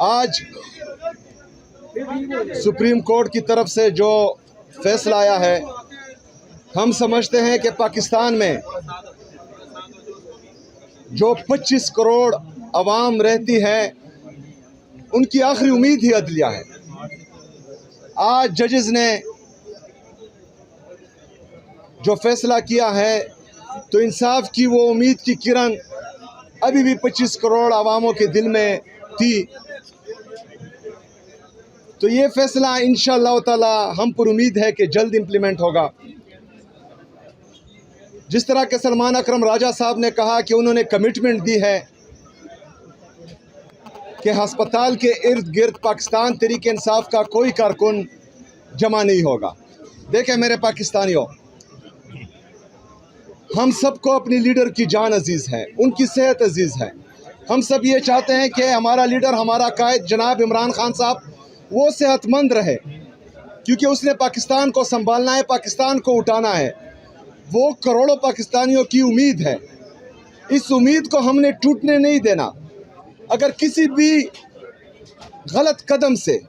आज supreme court की तरफ से जो फैसला आया है, हम समझते हैं कि पाकिस्तान में जो 25 करोड़ अवाम रहती है, उनकी आखिरी उम्मीद ही अदलिया है। आज जजेस ने जो फैसला किया है, तो इंसाफ की वो उम्मीद की किरण अभी भी 25 करोड़ अवामों के दिल में थी। तो ये फैसला इंशाअल्लाह ताला हम पर उम्मीद है कि जल्द इम्प्लीमेंट होगा। जिस तरह के सलमान अकरम राजा साहब ने कहा कि उन्होंने कमिटमेंट दी है कि अस्पताल के इर्द गिर्द पाकिस्तान तहरीक इंसाफ का कोई कारकुन जमा नहीं होगा। देखें मेरे पाकिस्तानियों, हम सबको अपनी लीडर की जान अजीज़ है, उनकी सेहत अजीज़ है। हम सब ये चाहते हैं कि हमारा लीडर, हमारा कायद जनाब इमरान खान साहब वो सेहतमंद रहे, क्योंकि उसने पाकिस्तान को संभालना है, पाकिस्तान को उठाना है। वो करोड़ों पाकिस्तानियों की उम्मीद है, इस उम्मीद को हमने टूटने नहीं देना। अगर किसी भी गलत कदम से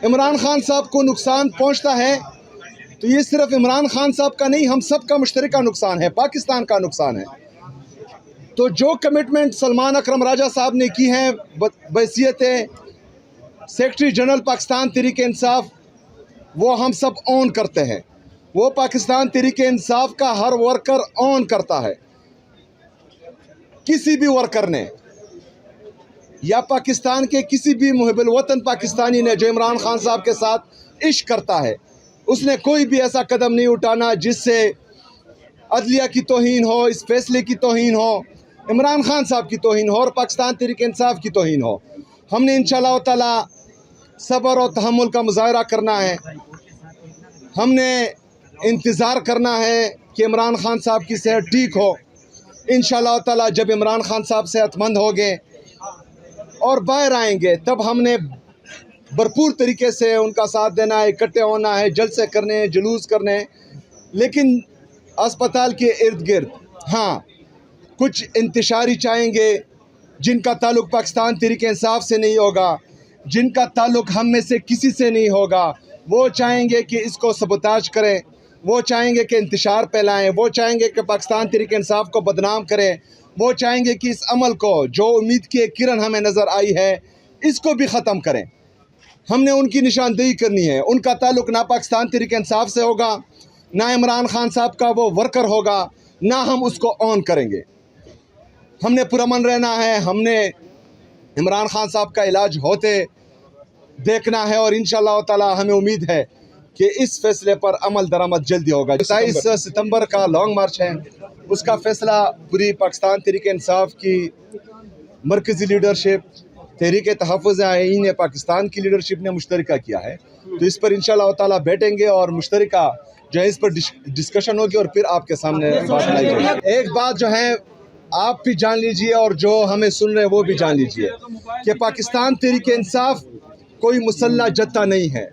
इमरान खान साहब को नुकसान पहुंचता है, तो ये सिर्फ इमरान खान साहब का नहीं, हम सब का मुश्तरका नुकसान है, पाकिस्तान का नुकसान है। तो जो कमिटमेंट सलमान अकरम राजा साहब ने की है बहैसियत सेक्रेटरी जनरल पाकिस्तान तहरीक इंसाफ, वो हम सब ऑन करते हैं। वो पाकिस्तान तहरीक इंसाफ का हर वर्कर ऑन करता है। किसी भी वर्कर ने या पाकिस्तान के किसी भी मुहिब्बुल वतन पाकिस्तानी ने जो इमरान खान साहब के साथ इश्क करता है, उसने कोई भी ऐसा कदम नहीं उठाना जिससे अदलिया की तौहीन हो, इस फैसले की तौहीन हो, इमरान खान साहब की तौहीन हो और पाकिस्तान तहरीक इंसाफ की तौहीन हो। हमने इंशाअल्लाह ताला सब्र और तहम्मुल का मुजाहरा करना है। हमने इंतज़ार करना है कि इमरान खान साहब की सेहत ठीक हो। इंशाअल्लाह ताला जब इमरान खान साहब सेहतमंद होंगे और बाहर आएंगे, तब हमने भरपूर तरीके से उनका साथ देना है, इकट्ठे होना है, जलसे करने हैं, जुलूस करने हैं। लेकिन अस्पताल के इर्द गिर्द हाँ कुछ इंतशारी चाहेंगे जिनका ताल्लुक़ पाकिस्तान तहरीक इंसाफ से नहीं होगा, जिनका ताल्लुक़ हम में से किसी से नहीं होगा। वो चाहेंगे कि इसको सबोताज करें, वो चाहेंगे कि इंतशार फैलाएं, वो चाहेंगे कि पाकिस्तान तहरीक इंसाफ को बदनाम करें, वो चाहेंगे कि इस अमल को, जो उम्मीद की एक किरण हमें नज़र आई है, इसको भी ख़त्म करें। हमने उनकी निशानदेही करनी है। उनका ताल्लुक़ ना पाकिस्तान तहरीक इंसाफ से होगा, ना इमरान खान साहब का वो वर्कर होगा, ना हम उसको ऑन करेंगे। हमने पुरअमन रहना है, हमने इमरान खान साहब का इलाज होते देखना है और इंशाअल्लाह ताला हमें उम्मीद है कि इस फैसले पर अमल दरामद जल्दी होगा। 27 सितंबर का लॉन्ग मार्च है, उसका फैसला पूरी पाकिस्तान तहरीक इंसाफ की मरकज़ी लीडरशिप, तहरीक तहफ़्फ़ुज़ आईन पाकिस्तान की लीडरशिप ने मुश्तरका किया है। तो इस पर इंशाअल्लाह ताला बैठेंगे और मुश्तरका जो है इस पर डिस्कशन होगी और फिर आपके सामने बात लाई जाएगी। एक बात जो है आप भी जान लीजिए और जो हमें सुन रहे हैं वो भी जान लीजिए कि पाकिस्तान तहरीक इंसाफ कोई मुसल्लह जत्था नहीं है।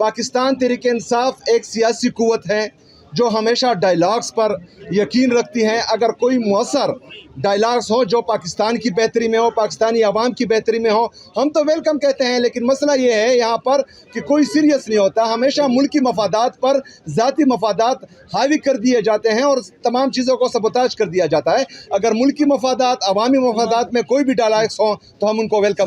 पाकिस्तान तहरीक इंसाफ एक सियासी कुव्वत है जो हमेशा डायलॉग्स पर यकीन रखती है। अगर कोई मौसर डायलॉग्स हो जो पाकिस्तान की बेहतरी में हो, पाकिस्तानी आवाम की बेहतरी में हो, हम तो वेलकम कहते हैं। लेकिन मसला ये है यहाँ पर कि कोई सीरियस नहीं होता। हमेशा मुल्की मफादात पर ज़ाती मफादात हावी कर दिए जाते हैं और तमाम चीज़ों को सबोताज कर दिया जाता है। अगर मुल्की मफादात, अवामी मफादात में कोई भी डायलॉग्स हों तो हम उनको वेलकम